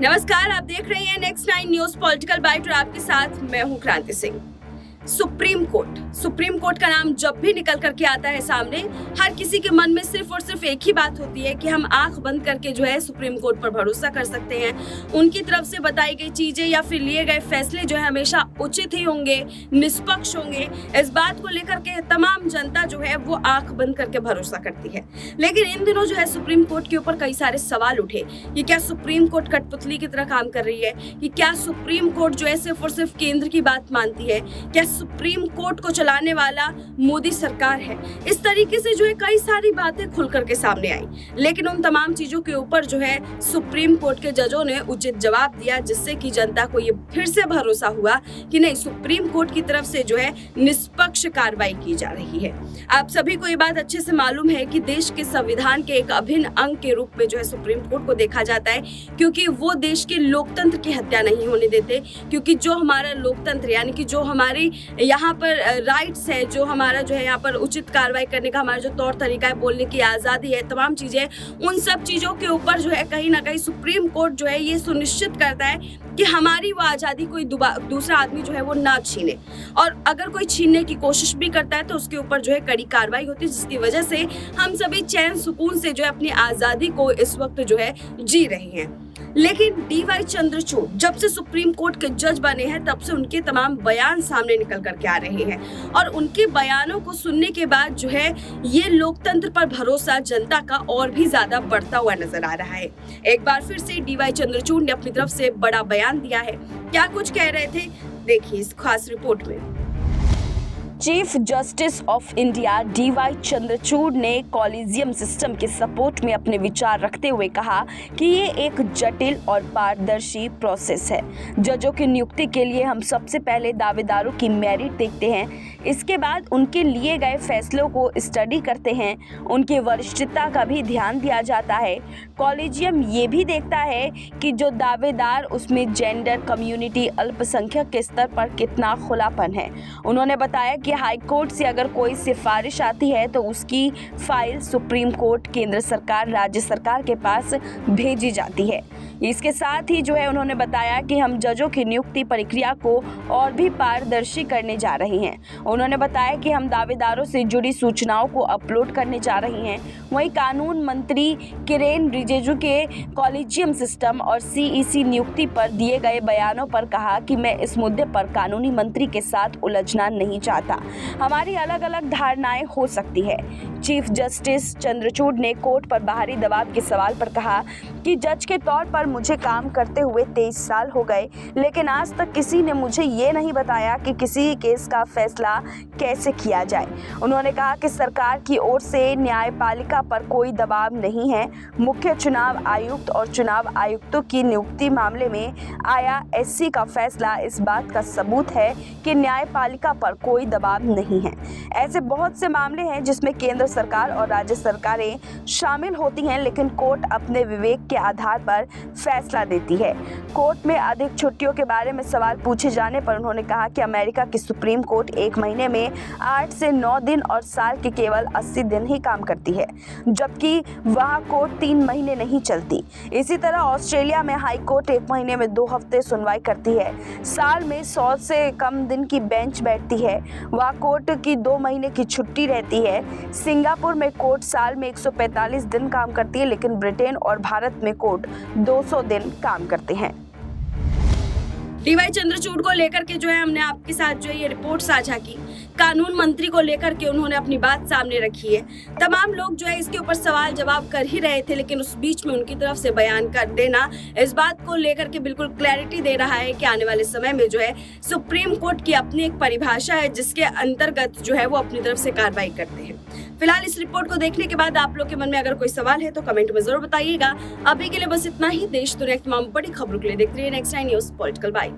नमस्कार, आप देख रहे हैं नेक्स्ट 9 न्यूज पॉलिटिकल बाइट और आपके साथ मैं हूं क्रांति सिंह। सुप्रीम कोर्ट का नाम जब भी निकल करके आता है सामने, हर किसी के मन में सिर्फ और सिर्फ एक ही बात होती है कि हम आंख बंद करके जो है सुप्रीम कोर्ट पर भरोसा कर सकते हैं। उनकी तरफ से बताई गई चीजें या फिर लिए गए फैसले जो है हमेशा उचित ही होंगे, निष्पक्ष होंगे। इस बात को लेकर के तमाम जनता जो है वो आंख बंद करके भरोसा करती है। लेकिन इन दिनों जो है सुप्रीम कोर्ट के ऊपर कई सारे सवाल उठे कि क्या सुप्रीम कोर्ट कठपुतली की तरह काम कर रही है, कि क्या सुप्रीम कोर्ट जो है सिर्फ और सिर्फ केंद्र की बात मानती है, क्या सुप्रीम कोर्ट को चलाने वाला मोदी सरकार है। इस तरीके से जो है कई सारी बातें खुल करके सामने आई, लेकिन उन तमाम चीजों के ऊपर जो है सुप्रीम कोर्ट के जजों ने उचित जवाब दिया, जिससे कि जनता को ये फिर से भरोसा हुआ कि नहीं, सुप्रीम कोर्ट की तरफ से जो है निष्पक्ष कार्रवाई की जा रही है। आप सभी को ये बात अच्छे से मालूम है कि देश के संविधान के एक अभिन्न अंग के रूप में जो है सुप्रीम कोर्ट को देखा जाता है, क्योंकि वो देश के लोकतंत्र की हत्या नहीं होने देते। क्योंकि जो हमारा लोकतंत्र यानी कि जो हमारी यहाँ पर राइट्स है, जो हमारा जो है यहाँ पर उचित कार्रवाई करने का हमारा जो तौर तरीका है, बोलने की आज़ादी है, तमाम चीज़ें, उन सब चीज़ों के ऊपर जो है कहीं ना कहीं सुप्रीम कोर्ट जो है ये सुनिश्चित करता है कि हमारी वो आज़ादी कोई दूसरा आदमी जो है वो ना छीने, और अगर कोई छीनने की कोशिश भी करता है तो उसके ऊपर जो है कड़ी कार्रवाई होती है, जिसकी वजह से हम सभी चैन सुकून से जो है अपनी आज़ादी को इस वक्त जो है जी रहे हैं। लेकिन डीवाई चंद्रचूड़ जब से सुप्रीम कोर्ट के जज बने हैं तब से उनके तमाम बयान सामने निकल करके आ रहे हैं, और उनके बयानों को सुनने के बाद जो है ये लोकतंत्र पर भरोसा जनता का और भी ज्यादा बढ़ता हुआ नजर आ रहा है। एक बार फिर से डीवाई चंद्रचूड़ ने अपनी तरफ से बड़ा बयान दिया है। क्या कुछ कह रहे थे, देखिए इस खास रिपोर्ट में। Chief justice of India DY Chandrachud ने कॉलेजियम सिस्टम के सपोर्ट में अपने विचार रखते हुए कहा कि ये एक जटिल और पारदर्शी प्रोसेस है। जजों की नियुक्ति के लिए हम सबसे पहले दावेदारों की मेरिट देखते हैं, इसके बाद उनके लिए गए फैसलों को स्टडी करते हैं, उनकी वरिष्ठता का भी ध्यान दिया जाता है। कॉलेजियम ये भी देखता है कि जो दावेदार उसमें जेंडर, कम्युनिटी, अल्पसंख्यक के स्तर पर कितना खुलापन है। उन्होंने बताया कि हाई कोर्ट से अगर कोई सिफारिश आती है तो उसकी फाइल सुप्रीम कोर्ट, केंद्र सरकार, राज्य सरकार के पास भेजी जाती है। इसके साथ ही जो है उन्होंने बताया कि हम जजों की नियुक्ति प्रक्रिया को और भी पारदर्शी करने जा रहे हैं। उन्होंने बताया कि हम दावेदारों से जुड़ी सूचनाओं को अपलोड करने जा रहे हैं। वहीं कानून मंत्री किरेन रिजिजू के कॉलेजियम सिस्टम और सीईसी नियुक्ति पर दिए गए बयानों पर कहा कि मैं इस मुद्दे पर कानूनी मंत्री के साथ उलझना नहीं चाहता। हमारी अलग अलग धारणाएं हो सकती है। चीफ जस्टिस चंद्रचूड़ ने कोर्ट पर बाहरी दबाव के सवाल पर कहा कि जज के तौर पर मुझे काम करते हुए 23 साल हो गए, लेकिन आज तक किसी ने मुझे ये नहीं बताया कि किसी केस का फैसला कैसे किया जाए। उन्होंने कहा कि सरकार की ओर से न्यायपालिका पर कोई दबाव नहीं है। मुख्य चुनाव आयुक्त और चुनाव आयुक्तों की नियुक्ति मामले में आया एससी का फैसला इस बात का सबूत है कि न्यायपालिका पर कोई दबाव नहीं है। ऐसे बहुत से मामले हैं जिसमें केंद्र सरकार और राज्य सरकारें शामिल होती हैं, लेकिन कोर्ट अपने विवेक के आधार पर फैसला देती है। कोर्ट में अधिक छुट्टियों के बारे में सवाल पूछे जाने पर उन्होंने कहा कि अमेरिका की सुप्रीम कोर्ट 1 महीने में 8 से 9 दिन और साल के केवल 80 दिन ही काम करती है, जबकि वहाँ कोर्ट 3 महीने नहीं चलती। इसी तरह ऑस्ट्रेलिया में हाई कोर्ट 1 महीने में 2 हफ्ते सुनवाई करती है। साल में 100 से कम दिन की बेंच बैठती है। वहाँ कोर्ट की 2 महीने की छुट्टी रहती है। सिंगापुर में कोर्ट साल में 145 दिन काम करती है, लेकिन ब्रिटेन और भारत में कोर्ट 200 दिन काम करते हैं। डीवाई चंद्रचूड़ को लेकर के जो है हमने आपके साथ जो है ये रिपोर्ट साझा की। कानून मंत्री को लेकर के उन्होंने अपनी बात सामने रखी है। तमाम लोग जो है इसके ऊपर सवाल जवाब कर ही रहे थे, लेकिन उस बीच में उनकी तरफ से बयान कर देना इस बात को लेकर के बिल्कुल क्लैरिटी दे रहा है कि आने वाले समय में जो है सुप्रीम कोर्ट की अपनी एक परिभाषा है, जिसके अंतर्गत जो है वो अपनी तरफ से कार्रवाई करते हैं। फिलहाल इस रिपोर्ट को देखने के बाद आप लोग के मन में अगर कोई सवाल है तो कमेंट में जरूर बताइएगा। अभी के लिए बस इतना ही। देश दुनिया की तमाम बड़ी खबरों के लिए देखते रहिए नेक्स्ट 9 न्यूज पॉलिटिकल बाइट।